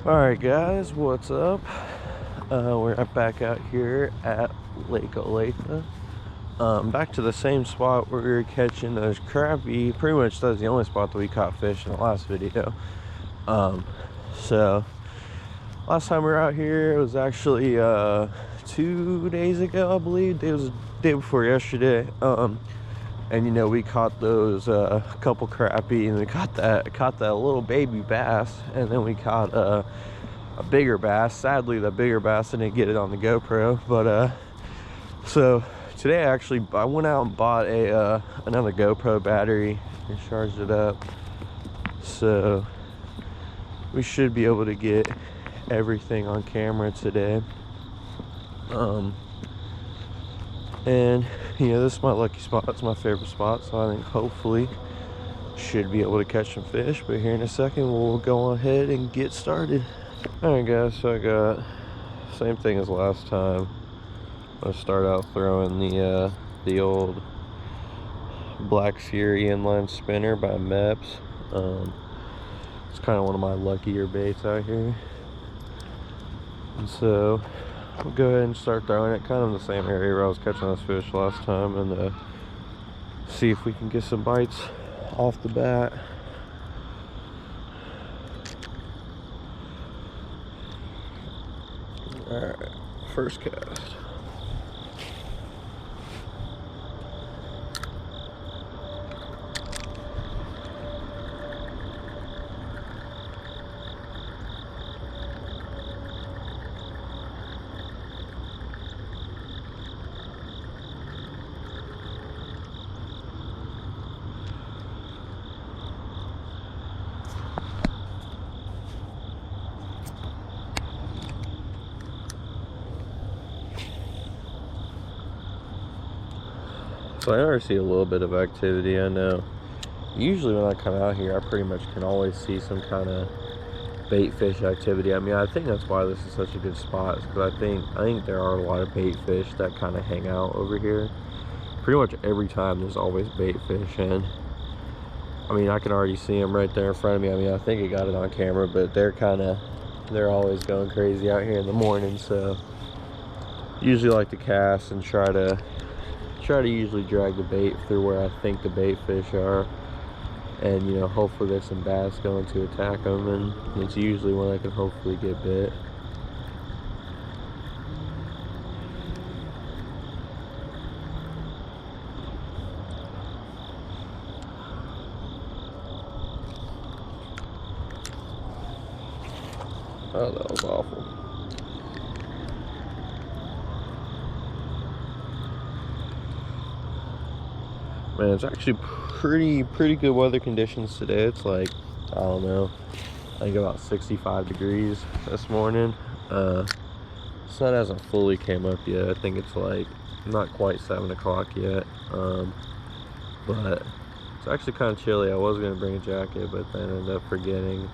Alright guys, what's up? We're back out here at Lake Olathe. Back to the same spot where we were catching those crappie. Pretty much that's the only spot that we caught fish in the last video. So last time we were out here, it was actually 2 days ago, I believe. It was the day before yesterday. And you know, we caught those couple crappie, and we caught that little baby bass, and then we caught a bigger bass. Sadly, the bigger bass didn't get it on the GoPro, but so today I went out and bought another GoPro battery and charged it up, so we should be able to get everything on camera today. And you know, this is my lucky spot. It's my favorite spot, so I think hopefully should be able to catch some fish. But here in a second, we'll go ahead and get started. All right guys, so I got same thing as last time. I'm gonna start out throwing the old Black Fury inline spinner by Meps. It's kind of one of my luckier baits out here, and so we'll go ahead and start throwing it kind of in the same area where I was catching those fish last time, and see if we can get some bites off the bat. Alright, first cast. So I already see a little bit of activity. I know usually when I come out here, I pretty much can always see some kind of bait fish activity. I mean, I think that's why this is such a good spot, because I think there are a lot of bait fish that kind of hang out over here. Pretty much every time there's always bait fish, and I mean, I can already see them right there in front of me. I mean, I think I got it on camera, but they're always going crazy out here in the morning. So usually like to cast and try to usually drag the bait through where I think the bait fish are, and you know, hopefully there's some bass going to attack them, and it's usually when I can hopefully get bit. Oh, that was awful. Man, it's actually pretty good weather conditions today. It's like, I don't know, I think about 65 degrees this morning. Sun hasn't fully came up yet. I think it's like not quite 7 o'clock yet. But it's actually kind of chilly. I was gonna bring a jacket, but then I ended up forgetting.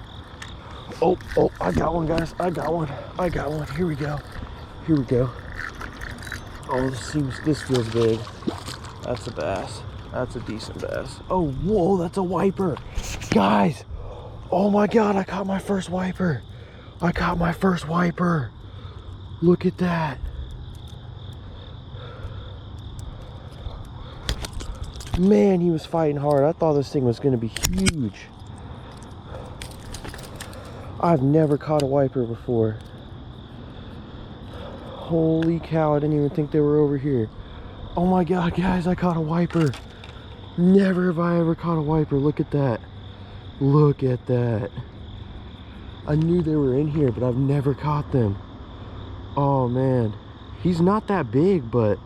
Oh, I got one, guys. I got one. Here we go. Oh, this feels big. That's a bass. That's a decent bass. Oh, whoa, that's a wiper. Guys, oh my God, I caught my first wiper. Look at that. Man, he was fighting hard. I thought this thing was gonna be huge. I've never caught a wiper before. Holy cow, I didn't even think they were over here. Oh my God, guys, I caught a wiper. Never have I ever caught a wiper. Look at that. I knew they were in here, but I've never caught them. Oh man, he's not that big, but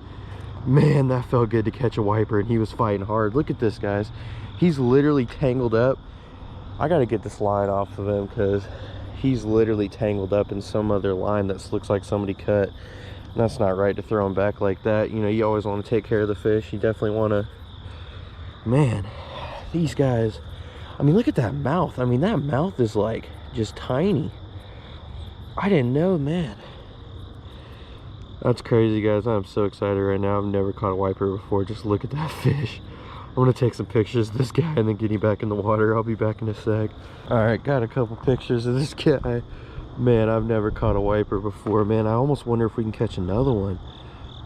man, that felt good to catch a wiper, and he was fighting hard. Look at this, guys. He's literally tangled up. I gotta get this line off of him, because he's literally tangled up in some other line that looks like somebody cut. And that's not right to throw him back like that. You know, you always want to take care of the fish. You definitely want to. Man, these guys, I mean, look at that mouth. I mean, that mouth is like just tiny. I didn't know, man. That's crazy, guys. I'm so excited right now. I've never caught a wiper before. Just look at that fish. I'm gonna take some pictures of this guy and then get him back in the water. I'll be back in a sec. All right, got a couple pictures of this guy. Man, I've never caught a wiper before, man. I almost wonder if we can catch another one.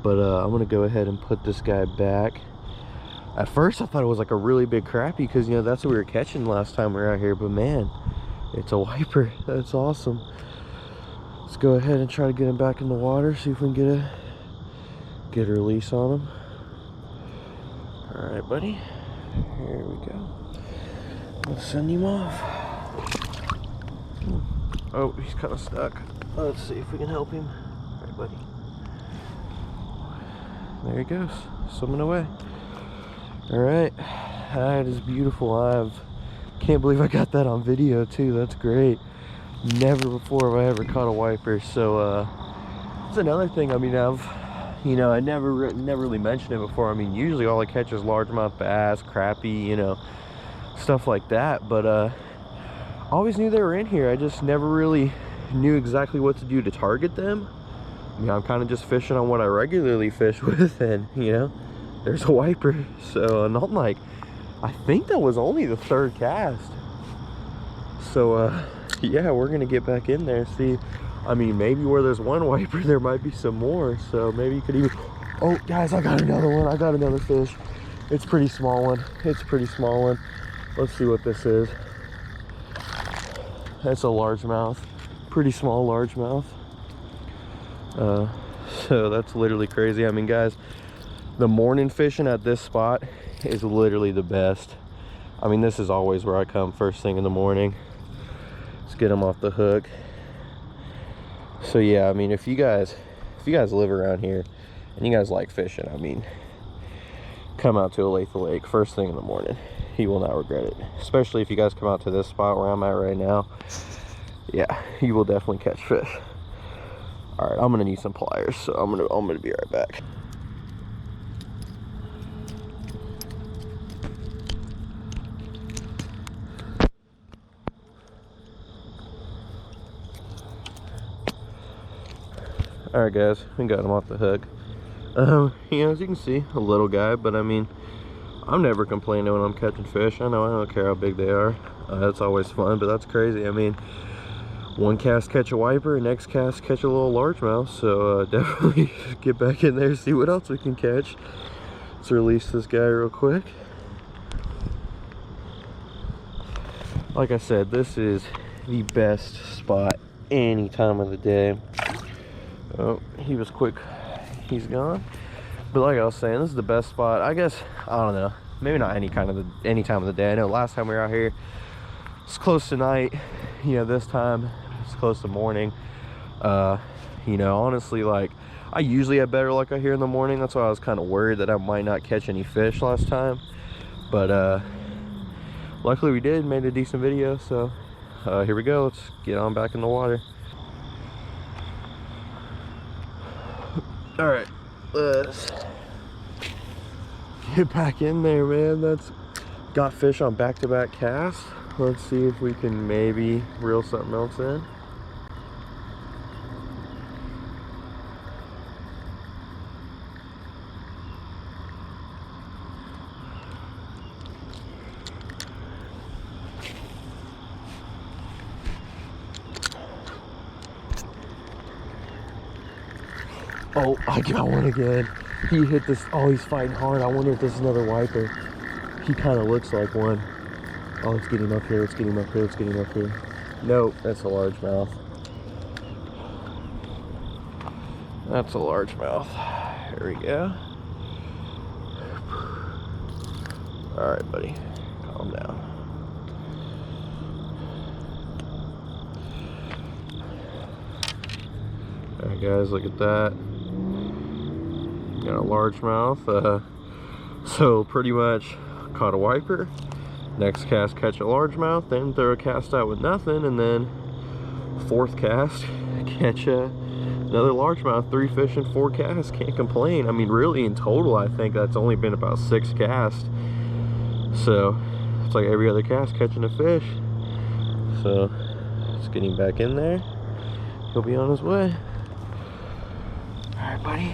But I'm gonna go ahead and put this guy back. At first I thought it was like a really big crappie, because you know that's what we were catching last time we were out here, but man, it's a wiper. That's awesome. Let's go ahead and try to get him back in the water, see if we can get a release on him. All right, buddy, here we go. Let's send him off. Oh, he's kind of stuck. Let's see if we can help him. All right, buddy. There he goes, swimming away. All right, that is beautiful. Can't believe I got that on video too. That's great. Never before have I ever caught a wiper. So that's another thing. I mean, I never really mentioned it before. I mean, usually all I catch is largemouth bass, crappie, you know, stuff like that. But I always knew they were in here. I just never really knew exactly what to do to target them. You know, I'm kind of just fishing on what I regularly fish with, and you know, there's a wiper. So, and I'm like, I think that was only the third cast. So, yeah, we're gonna get back in there, see. I mean, maybe where there's one wiper, there might be some more. So maybe you could even, oh guys, I got another one. I got another fish. It's a pretty small one. It's a pretty small one. Let's see what this is. That's a largemouth. Pretty small largemouth. So that's literally crazy. I mean, guys, the morning fishing at this spot is literally the best. I mean, this is always where I come first thing in the morning. Let's get them off the hook. So yeah, I mean, if you guys live around here and you guys like fishing, I mean, come out to Olathe Lake first thing in the morning. You will not regret it. Especially if you guys come out to this spot where I'm at right now. Yeah, you will definitely catch fish. All right, I'm gonna need some pliers, so I'm gonna be right back. All right, guys, we got him off the hook. You know, as you can see, a little guy, but I mean, I'm never complaining when I'm catching fish. I don't care how big they are. That's always fun, but that's crazy. I mean, one cast catch a wiper, next cast catch a little largemouth. So definitely get back in there, see what else we can catch. Let's release this guy real quick. Like I said, this is the best spot any time of the day. Oh, he was quick. He's gone. But like I was saying, this is the best spot. I guess, I don't know, maybe not any time of the day. I know last time we were out here, it's close to night. You know, this time it's close to morning. You know, honestly, like, I usually have better luck out here in the morning. That's why I was kind of worried that I might not catch any fish last time. But luckily we did, made a decent video. So here we go. Let's get on back in the water. All right, let's get back in there, man. That's got fish on back-to-back casts. Let's see if we can maybe reel something else in. Oh, I got one again. He hit this. Oh, he's fighting hard. I wonder if this is another wiper. He kind of looks like one. Oh, let's get him up here. Let's get him up here. Let's get him up here. Nope, that's a largemouth. That's a largemouth. There we go. All right, buddy. Calm down. All right, guys, look at that. Got a largemouth. So pretty much caught a wiper. Next cast catch a largemouth, then throw a cast out with nothing, and then fourth cast catch another largemouth. 3 fish and 4 casts. Can't complain. I mean, really in total I think that's only been about 6 casts. So it's like every other cast catching a fish. So let's get him back in there. He'll be on his way. All right, buddy.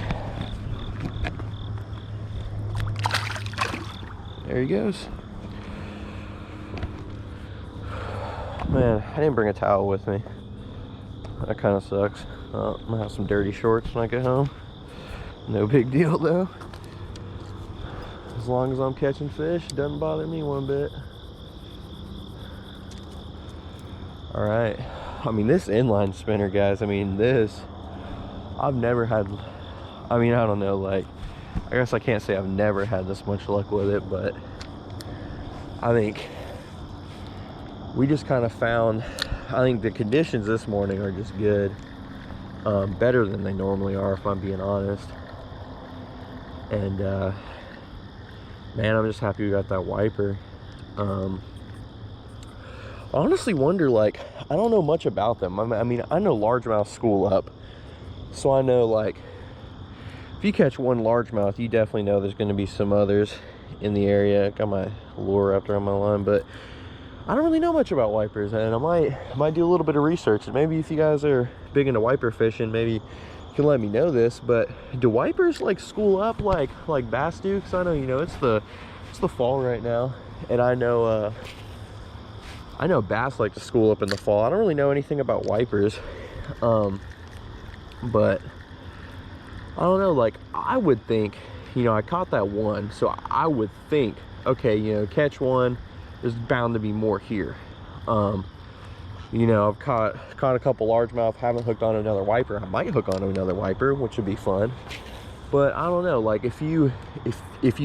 There he goes. Man, I didn't bring a towel with me. that kind of sucks. I'm gonna have some dirty shorts when I get home. No big deal though. As long as I'm catching fish, it doesn't bother me one bit. All right. I mean, this inline spinner, guys, I mean, this, I've never had, I mean, I don't know, like, I guess I can't say I've never had this much luck with it, but I think we just kind of found, I think the conditions this morning are just good. Better than they normally are, if I'm being honest. And man, I'm just happy we got that wiper. I honestly wonder, like, I don't know much about them. I mean, I know largemouth school up, so I know, like, if you catch one largemouth, you definitely know there's going to be some others in the area. Got my lure wrapped around my line, but I don't really know much about wipers, and I might do a little bit of research. And maybe if you guys are big into wiper fishing, maybe you can let me know this. But do wipers like school up like bass do? Because I know, you know, it's the fall right now, and I know bass like to school up in the fall. I don't really know anything about wipers, but I don't know. Like, I would think, you know, I caught that one, so I would think, okay, you know, catch one, there's bound to be more here. You know, I've caught a couple largemouth, haven't hooked on another wiper. I might hook on another wiper, which would be fun. But I don't know, like, if you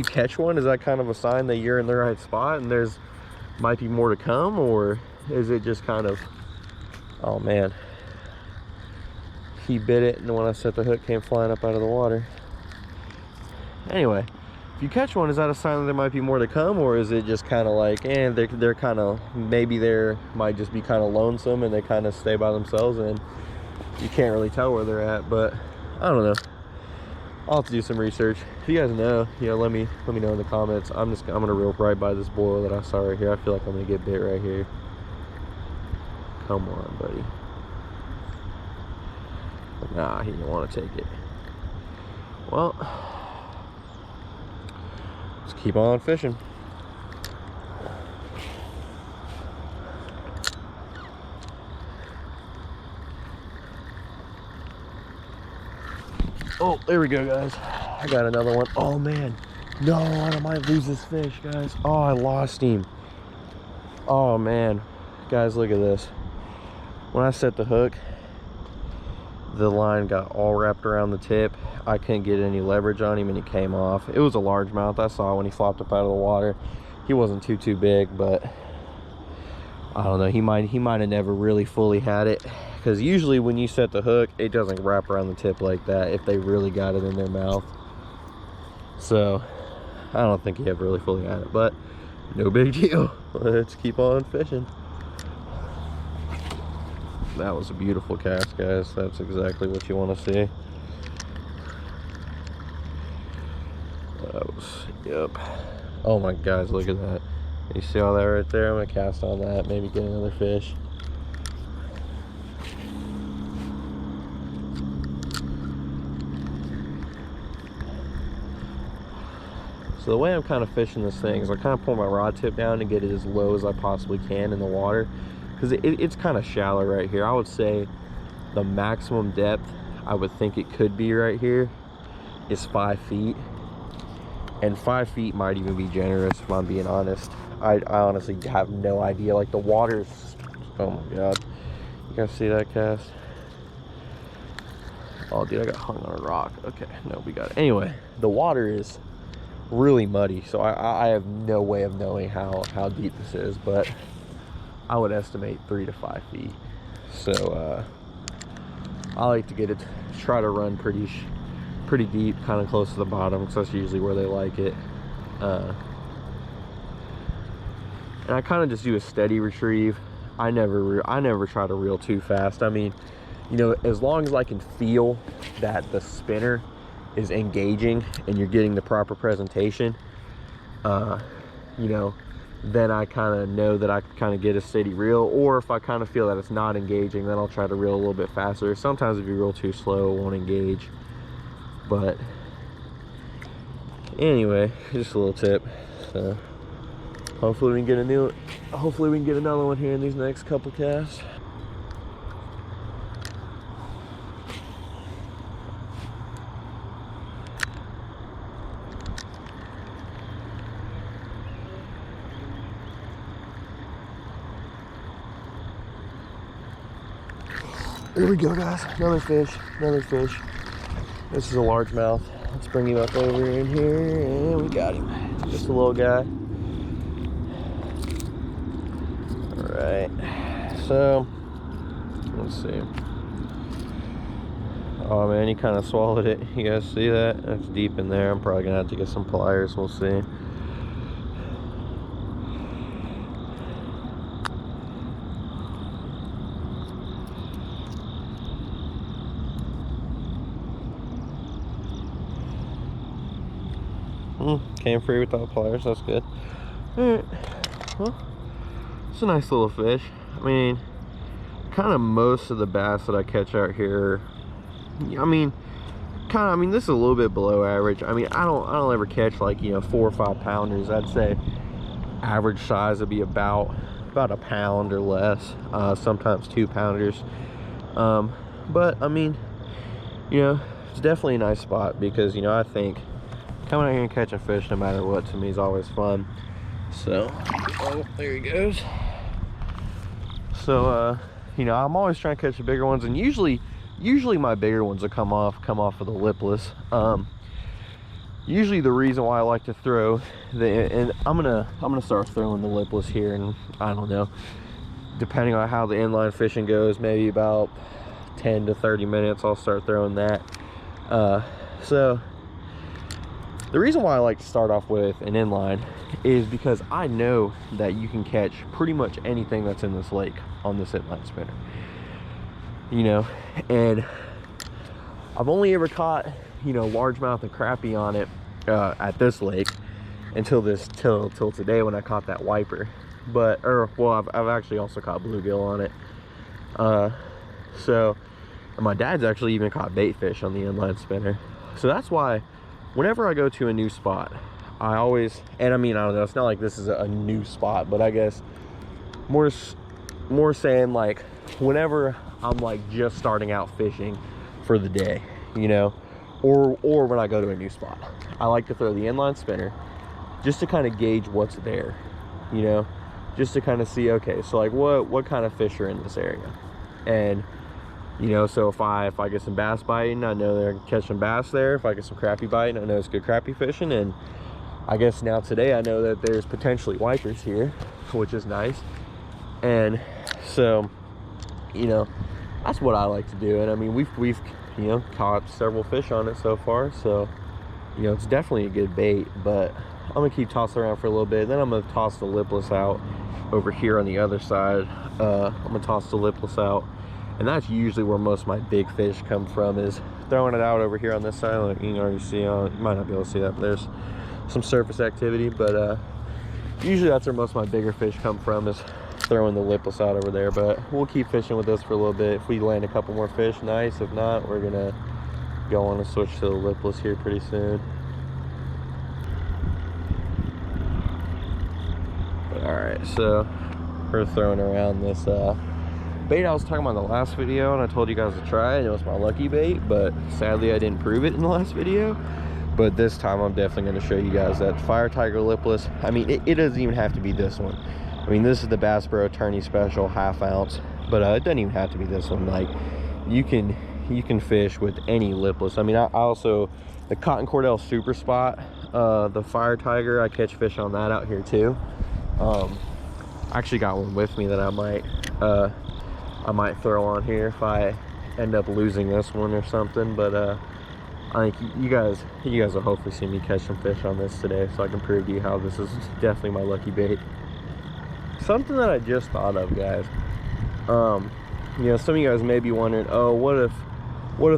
catch one, is that kind of a sign that you're in the right spot and there's might be more to come? Or is it just kind of, oh man, he bit it, and when I set the hook, came flying up out of the water. Anyway, if you catch one, is that a sign that there might be more to come? Or is it just kind of like, they're kind of, maybe they might just be kind of lonesome and they kind of stay by themselves and you can't really tell where they're at? But I don't know. I'll have to do some research. If you guys know, you know, let me know in the comments. I'm gonna reel right by this boil that I saw right here. I feel like I'm gonna get bit right here. Come on, buddy. Nah, he didn't want to take it. Well, let's keep on fishing. Oh, there we go, guys. I got another one. Oh man, no, I might lose this fish, guys. Oh, I lost him. Oh man, guys, look at this. When I set the hook, the line got all wrapped around the tip. I couldn't get any leverage on him and he came off. It was a largemouth. I saw when he flopped up out of the water. He wasn't too big, but I don't know, he might have never really fully had it, because usually when you set the hook, it doesn't wrap around the tip like that if they really got it in their mouth. So I don't think he ever really fully had it, but no big deal. Let's keep on fishing. That was a beautiful cast, guys. That's exactly what you want to see. That was, yep. Oh my guys, look at that. You see all that right there? I'm gonna cast on that, maybe get another fish. So the way I'm kind of fishing this thing is I kind of pull my rod tip down and get it as low as I possibly can in the water, because it's kind of shallow right here. I would say the maximum depth I would think it could be right here is 5 feet. And 5 feet might even be generous, if I'm being honest. I honestly have no idea. Like, the water's, oh my god. You guys see that cast? Oh dude, I got hung on a rock. Okay, no, we got it. Anyway, the water is really muddy, so I have no way of knowing how deep this is, but I would estimate 3 to 5 feet. So I like to get it, try to run pretty deep, kind of close to the bottom, because that's usually where they like it. And I kind of just do a steady retrieve. I never try to reel too fast. I mean, you know, as long as I can feel that the spinner is engaging and you're getting the proper presentation, you know, then I kind of know that I can kind of get a steady reel. Or if I kind of feel that it's not engaging, then I'll try to reel a little bit faster. Sometimes if you reel too slow, it won't engage. But anyway, just a little tip. So hopefully we can get another one here in these next couple casts. There we go, guys. Another fish, another fish. This is a largemouth. Let's bring him up over in here, and we got him. Just a little guy. All right. So, let's see. Oh man, he kind of swallowed it. You guys see that? That's deep in there. I'm probably gonna have to get some pliers. We'll see. Came free without pliers. That's good. All right. Well, it's a nice little fish. I mean, kind of most of the bass that I catch out here, I mean, this is a little bit below average. I mean, I don't ever catch like, you know, 4 or 5 pounders. I'd say average size would be about a pound or less, sometimes 2 pounders. But I mean, you know, it's definitely a nice spot because, you know, I think coming out here and catching fish no matter what to me is always fun. So, oh, there he goes. So you know, I'm always trying to catch the bigger ones, and usually my bigger ones will come off of the lipless. Usually the reason why I like to throw and I'm gonna start throwing the lipless here, and I don't know, depending on how the inline fishing goes, maybe about 10 to 30 minutes I'll start throwing that. So the reason why I like to start off with an inline is because I know that you can catch pretty much anything that's in this lake on this inline spinner, you know. And I've only ever caught, you know, largemouth and crappie on it at this lake until today when I caught that wiper. But I've actually also caught bluegill on it. So, and my dad's actually even caught bait fish on the inline spinner. So that's why whenever I go to a new spot, I always, and I mean, I don't know, it's not like this is a new spot, but I guess more saying like whenever I'm like just starting out fishing for the day, you know, or when I go to a new spot, I like to throw the inline spinner just to kind of gauge what's there, you know, just to kind of see, okay, so like what kind of fish are in this area. And you know, so if I get some bass biting, I know they're catching bass there. If I get some crappie biting, I know it's good crappie fishing. And I guess now today I know that there's potentially wipers here, which is nice. And so, you know, that's what I like to do. And I mean, we've you know, caught several fish on it so far, so you know, it's definitely a good bait. But I'm gonna keep tossing around for a little bit, then I'm gonna toss the lipless out over here on the other side. I'm gonna toss the lipless out, and that's usually where most of my big fish come from, is throwing it out over here on this side. Like you can already see, you might not be able to see that, but there's some surface activity. But usually that's where most of my bigger fish come from, is throwing the lipless out over there. But we'll keep fishing with this for a little bit. If we land a couple more fish, nice. If not, we're gonna go on and switch to the lipless here pretty soon. All right, so we're throwing around this bait I was talking about in the last video, and I told you guys to try it. It was my lucky bait, but sadly I didn't prove it in the last video. But this time I'm definitely going to show you guys that Fire Tiger lipless. I mean, it doesn't even have to be this one. I mean, this is the Bass Pro Tourney Special ½ ounce, but it doesn't even have to be this one. Like, you can fish with any lipless. I mean, I also, the Cotton Cordell Super Spot, the Fire Tiger, I catch fish on that out here too. I actually got one with me that I might throw on here if I end up losing this one or something. But I think you guys will hopefully see me catch some fish on this today, so I can prove to you how this is definitely my lucky bait. Something that I just thought of, guys. You know, some of you guys may be wondering, oh, what if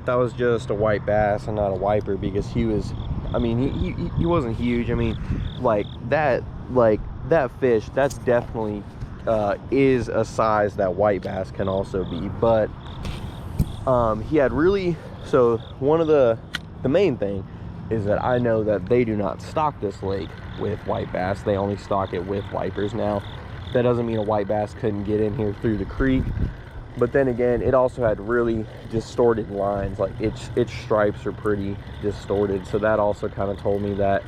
that was just a white bass and not a wiper? Because he was, I mean, he wasn't huge. I mean, like that fish, that's definitely is a size that white bass can also be. But he had really, so one of the main thing is that I know that they do not stock this lake with white bass. They only stock it with wipers. Now that doesn't mean a white bass couldn't get in here through the creek, but then again, it also had really distorted lines. Like its stripes are pretty distorted, so that also kind of told me that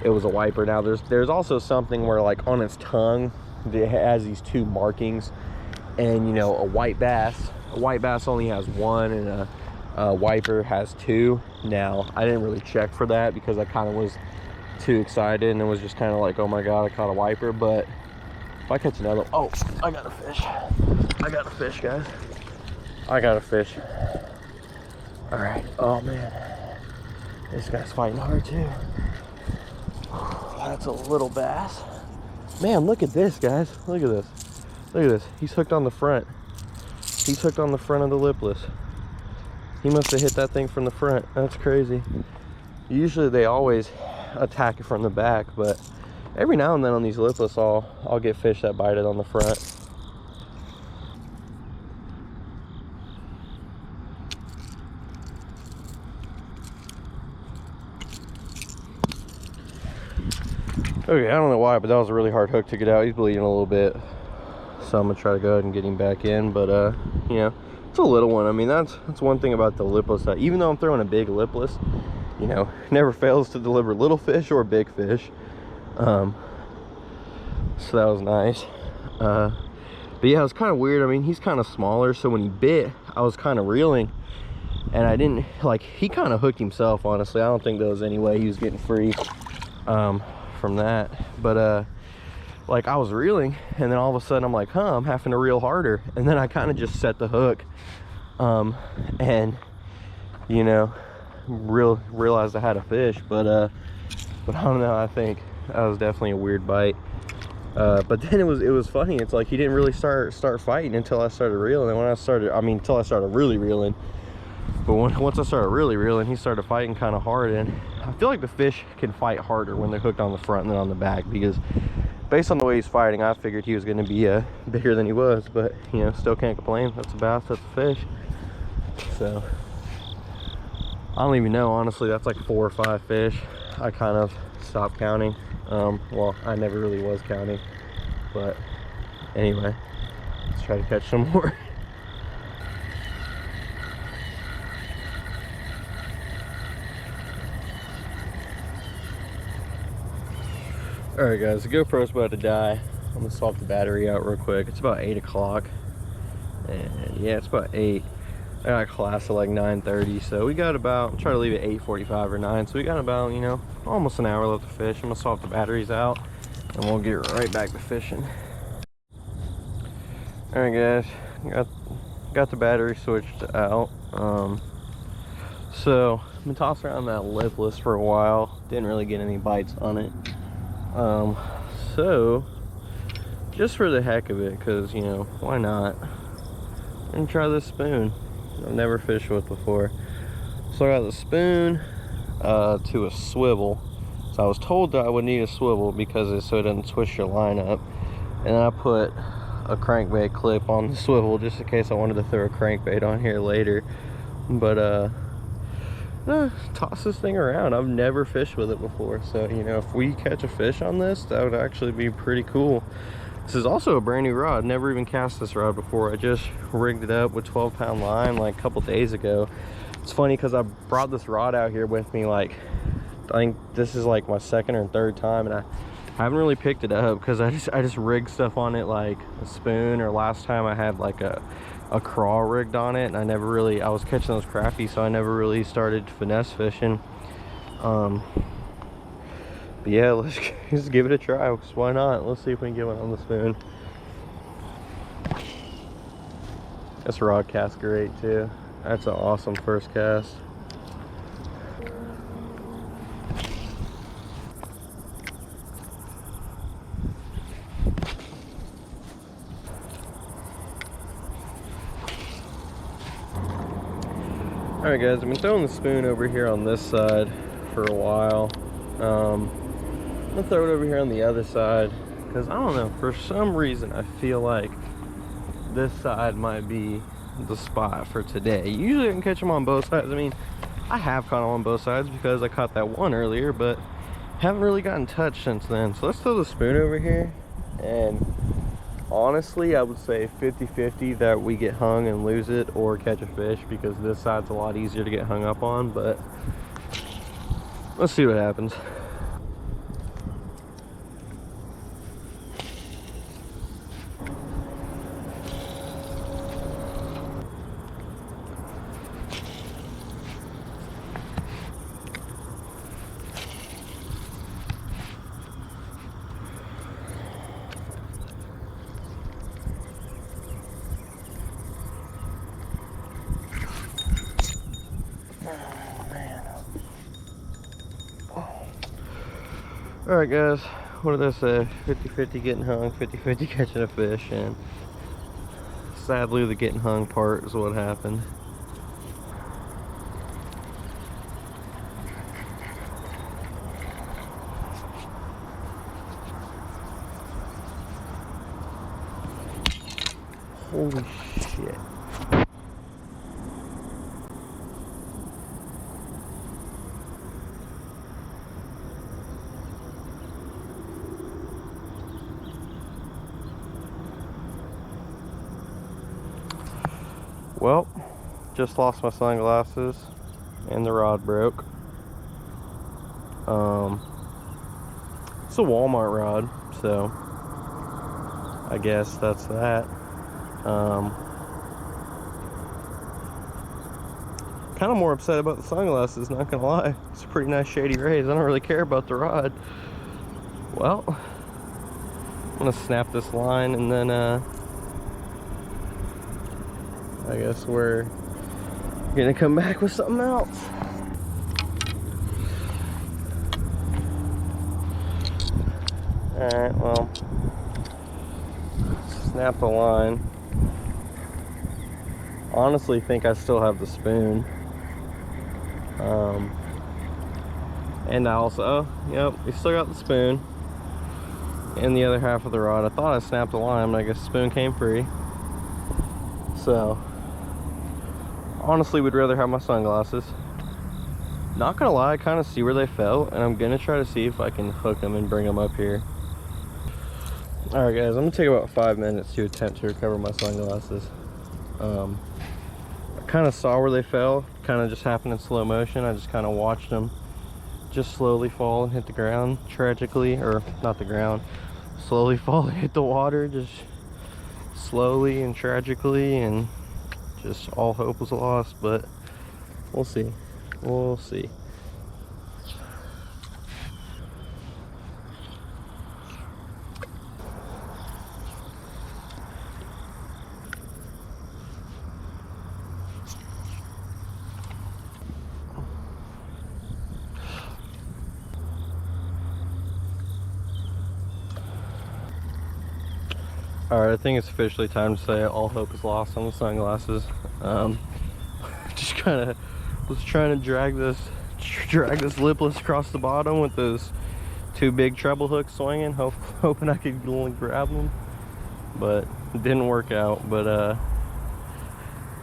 it was a wiper. Now there's also something where, like, on its tongue it has these two markings, and you know, a white bass A white bass only has one, and a wiper has two. Now, I didn't really check for that because I kind of was too excited and it was just kind of like, oh my god, I caught a wiper. But if I catch another, oh, I got a fish. I got a fish, guys. I got a fish. All right. Oh man, this guy's fighting hard too. That's a little bass. Man, look at this, guys. Look at this. Look at this. He's hooked on the front. He's hooked on the front of the lipless. He must have hit that thing from the front. That's crazy. Usually they always attack it from the back, but every now and then on these lipless I'll get fish that bite it on the front. Okay, I don't know why, but that was a really hard hook to get out. He's bleeding a little bit, so I'm gonna try to go ahead and get him back in. But you know, it's a little one. I mean, that's one thing about the lipless, that even though I'm throwing a big lipless, you know, never fails to deliver little fish or big fish. So that was nice. But yeah, it was kind of weird. I mean, he's kind of smaller, so when he bit, I was kind of reeling, and I didn't, like, he kind of hooked himself, honestly. I don't think there was any way he was getting free from that. But like, I was reeling, and then all of a sudden I'm like, huh, I'm having to reel harder, and then I kind of just set the hook, and you know, realized I had a fish. But I don't know, I think that was definitely a weird bite. But then it was funny. It's like he didn't really start fighting until I started reeling. And when I started, I mean, until I started really reeling. But once I started really reeling, he started fighting kind of hard. And I feel like the fish can fight harder when they're hooked on the front than on the back, because based on the way he's fighting, I figured he was going to be bigger than he was. But you know, still can't complain. That's a bass. That's a fish. So I don't even know, honestly. That's like 4 or 5 fish. I kind of stopped counting. Well, I never really was counting, but anyway, let's try to catch some more. All right, guys, the GoPro's about to die. I'm gonna swap the battery out real quick. It's about 8 o'clock, and yeah, it's about 8. I got class at like 9:30, so we got about, I'm trying to leave at 8:45 or 9, so we got about, you know, almost an hour left to fish. I'm gonna swap the batteries out and we'll get right back to fishing. All right, guys, got the battery switched out. So I've been tossing around that lipless for a while. Didn't really get any bites on it. So just for the heck of it, because, you know, why not, I'm gonna try this spoon I've never fished with before. So I got the spoon to a swivel. So I was told that I would need a swivel because so it doesn't twist your line up. And then I put a crankbait clip on the swivel just in case I wanted to throw a crankbait on here later. But toss this thing around. I've never fished with it before, so you know, if we catch a fish on this, that would actually be pretty cool. This is also a brand new rod. Never even cast this rod before. I just rigged it up with 12-pound line like a couple days ago. It's funny because I brought this rod out here with me, like, I think this is like my 2nd or 3rd time, and I haven't really picked it up because I just rigged stuff on it like a spoon, or last time I had like a crawl rigged on it, and I never really, I was catching those crappies, so I never really started finesse fishing. But yeah, let's just give it a try, because why not? Let's see if we can get one on the spoon. This rod casts great too. That's an awesome first cast. Alright guys, I've been throwing the spoon over here on this side for a while. I'm gonna throw it over here on the other side because I don't know, for some reason I feel like this side might be the spot for today. Usually I can catch them on both sides. I mean, I have caught them on both sides because I caught that one earlier, but haven't really gotten touched since then. So let's throw the spoon over here, and honestly I would say 50-50 that we get hung and lose it or catch a fish, because this side's a lot easier to get hung up on. But let's see what happens. Alright guys, what did I say? 50-50 getting hung, 50-50 catching a fish, and sadly the getting hung part is what happened. Holy shit. Well, just lost my sunglasses and the rod broke. It's a Walmart rod, so I guess that's that. Kind of more upset about the sunglasses, not gonna lie. It's a pretty nice shady rays. I don't really care about the rod. Well, I'm gonna snap this line and then I guess we're gonna come back with something else. Alright, well, snap the line. Honestly think I still have the spoon. And I also, yep, we still got the spoon and the other half of the rod. I thought I snapped the line, but I guess the spoon came free. So, honestly, would rather have my sunglasses. Not gonna lie, I kind of see where they fell, and I'm gonna try to see if I can hook them and bring them up here. Alright guys, I'm gonna take about 5 minutes to attempt to recover my sunglasses. I kind of saw where they fell, kind of just happened in slow motion. I just kind of watched them just slowly fall and hit the ground tragically, or not the ground, slowly fall and hit the water, just slowly and tragically, and just all hope was lost. But we'll see, we'll see. Alright, I think it's officially time to say all hope is lost on the sunglasses. Just kind of was trying to drag this lipless across the bottom with those 2 big treble hooks swinging, hoping I could only grab them, but it didn't work out. But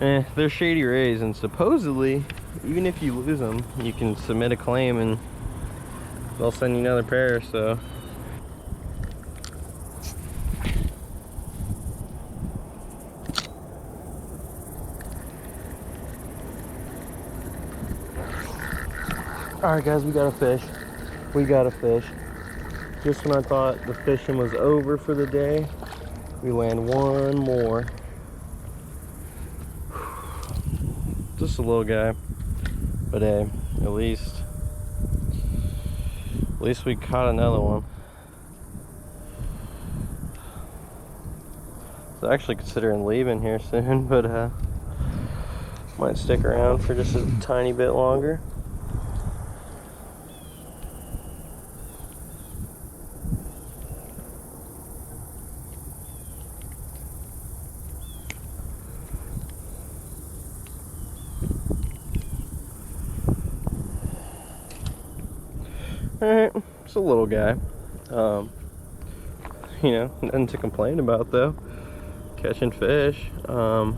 they're shady rays, and supposedly even if you lose them, you can submit a claim and they'll send you another pair. So alright guys, we got a fish. We got a fish. Just when I thought the fishing was over for the day, we land one more. Just a little guy. But hey, at least we caught another one. So actually considering leaving here soon, but might stick around for just a tiny bit longer. Alright, it's a little guy. You know, nothing to complain about though. Catching fish. But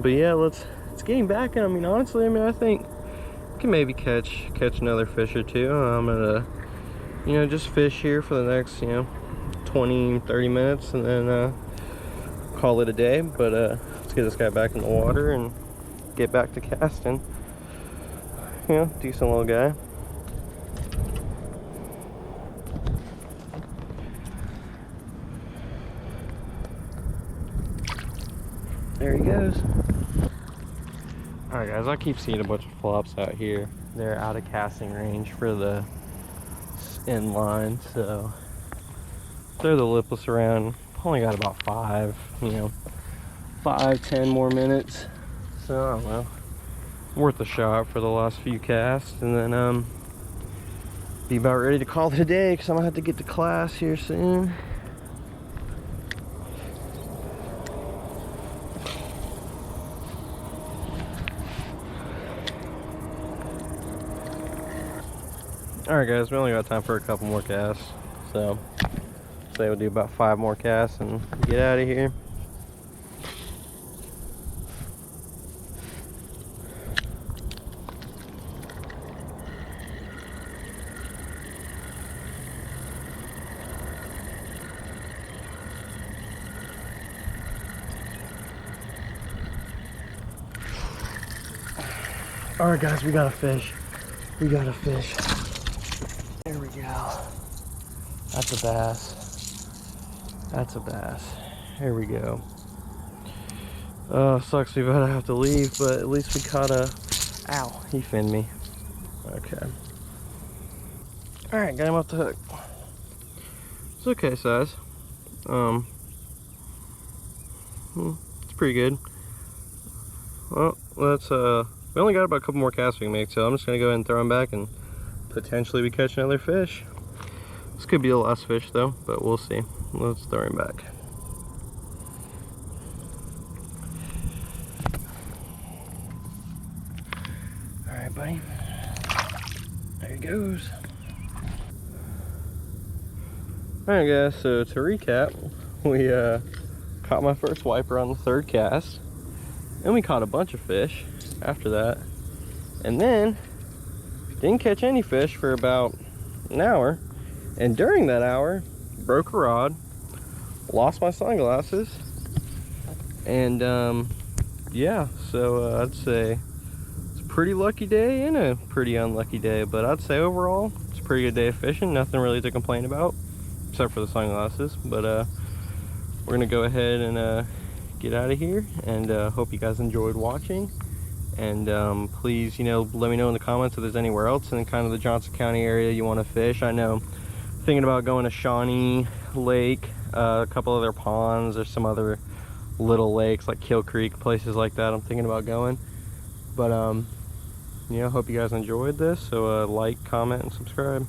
yeah, it's getting back, and I mean honestly, I think we can maybe catch another fish or two. I'm gonna, you know, just fish here for the next, you know, 20-30 minutes and then call it a day. But let's get this guy back in the water and get back to casting. You know, decent little guy. There he goes. Alright guys, I keep seeing a bunch of flops out here. They're out of casting range for the inline, so throw the lipless around. Only got about 5-10 more minutes. So I don't know. Worth a shot for the last few casts, and then be about ready to call it a day because I'm gonna have to get to class here soon. Alright guys, we only got time for a couple more casts, so say we'll do about 5 more casts and get out of here. Alright guys, we got a fish. We got a fish. There we go. That's a bass. That's a bass. Here we go. Sucks we better have to leave, but at least we caught a... Ow, he finned me. Okay. Alright, got him off the hook. It's okay size. It's pretty good. Well, let's, we only got about a couple more casts we can make, so I'm just gonna go ahead and throw him back and potentially we catch another fish. This could be the last fish though, but we'll see. Let's throw him back. All right, buddy. There he goes. All right, guys. So to recap, we caught my first wiper on the 3rd cast, and we caught a bunch of fish after that, and then didn't catch any fish for about an hour. And during that hour, broke a rod, lost my sunglasses, and yeah, so I'd say it's a pretty lucky day and a pretty unlucky day, but I'd say overall it's a pretty good day of fishing. Nothing really to complain about except for the sunglasses. But we're gonna go ahead and get out of here, and hope you guys enjoyed watching. And please, you know, let me know in the comments if there's anywhere else in kind of the Johnson County area you want to fish. I know, thinking about going to Shawnee Lake, a couple other ponds, or some other little lakes like Kill Creek, places like that I'm thinking about going. But yeah, hope you guys enjoyed this. So like, comment, and subscribe.